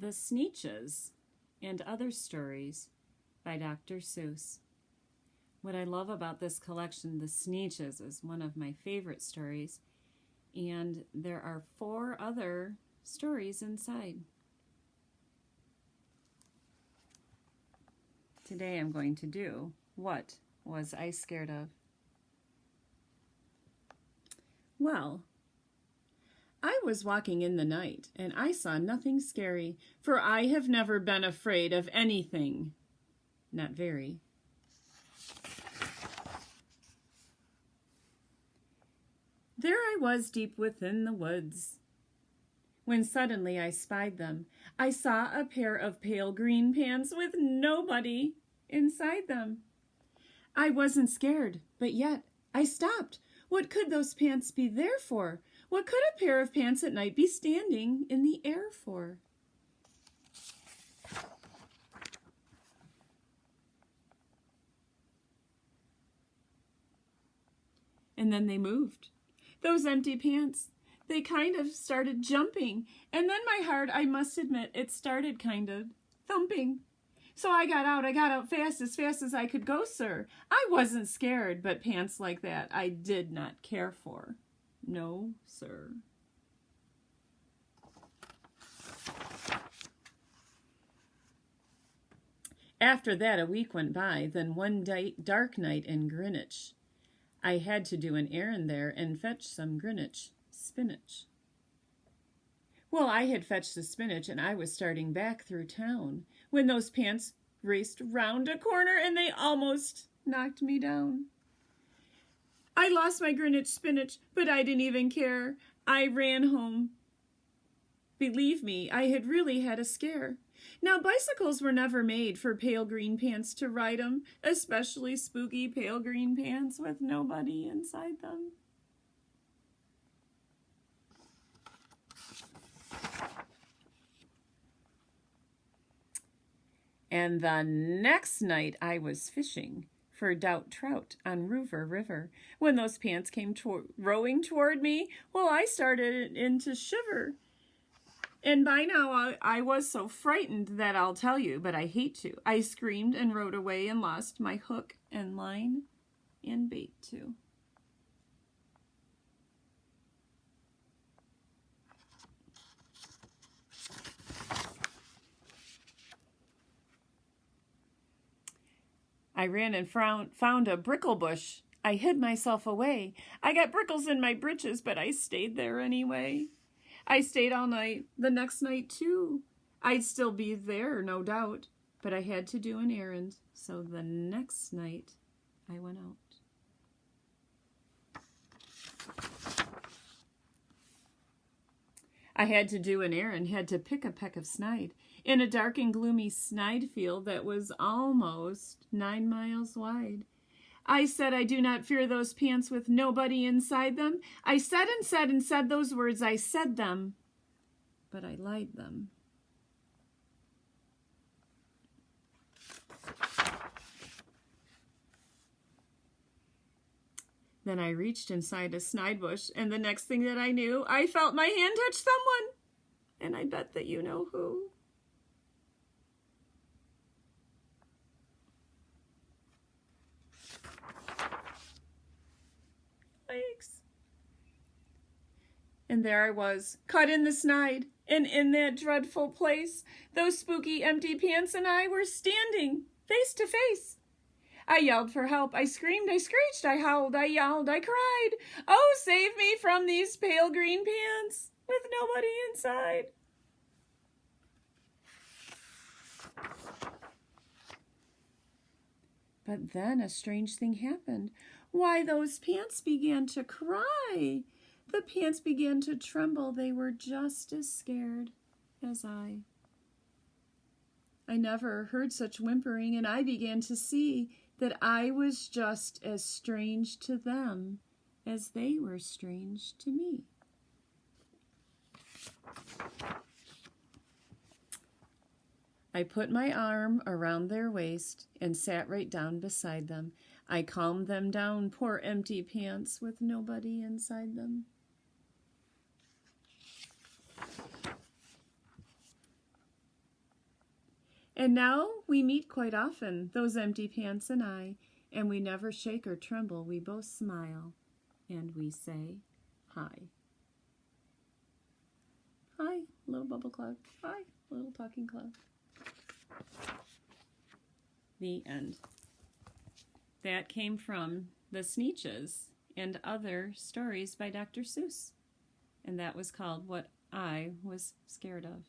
The Sneetches and Other Stories by Dr. Suess. What I love about this collection, The Sneetches, is one of my favorite stories, and there are 4 other stories inside. Today I'm going to do What Was I Scared Of? Well, I was walking in the night, and I saw nothing scary, for I have never been afraid of anything. Not very. There I was deep within the woods, when suddenly I spied them. I saw a pair of pale green pants with nobody inside them. I wasn't scared, but yet I stopped. What could those pants be there for? What could a pair of pants at night be standing in the air for? And then they moved. Those empty pants, they kind of started jumping. And then my heart, I must admit, it started kind of thumping. So I got out fast as I could go, sir. I wasn't scared, but pants like that I did not care for. No, sir. After that, a week went by. Then one dark night in Greenwich, I had to do an errand there and fetch some Greenwich spinach. Well, I had fetched the spinach, and I was starting back through town when those pants raced round a corner, and they almost knocked me down. I lost my Greenwich spinach, but I didn't even care. I ran home. Believe me, I had really had a scare. Now, bicycles were never made for pale green pants to ride 'em, especially spooky pale green pants with nobody inside them. And the next night I was fishing for trout on Rover River. When those pants came rowing toward me, well, I started into shiver. And by now I was so frightened that I'll tell you, but I hate to. I screamed and rode away and lost my hook and line and bait too. I ran and found a brickle bush. I hid myself away. I got brickles in my britches, but I stayed there anyway. I stayed all night, the next night too. I'd still be there, no doubt, but I had to do an errand, so the next night I went out. I had to do an errand, had to pick a peck of snide in a dark and gloomy snide field that was almost 9 miles wide. I said, I do not fear those pants with nobody inside them. I said and said and said those words. I said them, but I lied them. Then I reached inside a snide bush, and the next thing that I knew, I felt my hand touch someone, and I bet that you know who. Thanks. And there I was, caught in the snide, and in that dreadful place, those spooky empty pants and I were standing face to face. I yelled for help, I screamed, I screeched, I howled, I yelled, I cried. Oh, save me from these pale green pants with nobody inside. But then a strange thing happened. Why, those pants began to cry. The pants began to tremble. They were just as scared as I. I never heard such whimpering, and I began to see that I was just as strange to them as they were strange to me. I put my arm around their waist and sat right down beside them. I calmed them down, poor empty pants with nobody inside them. And now we meet quite often, those empty pants and I, and we never shake or tremble, we both smile, and we say hi. Hi, little bubble cloud. Hi, little talking cloud. The end. That came from the Sneetches and Other Stories by Dr. Seuss. And that was called What I Was Scared Of.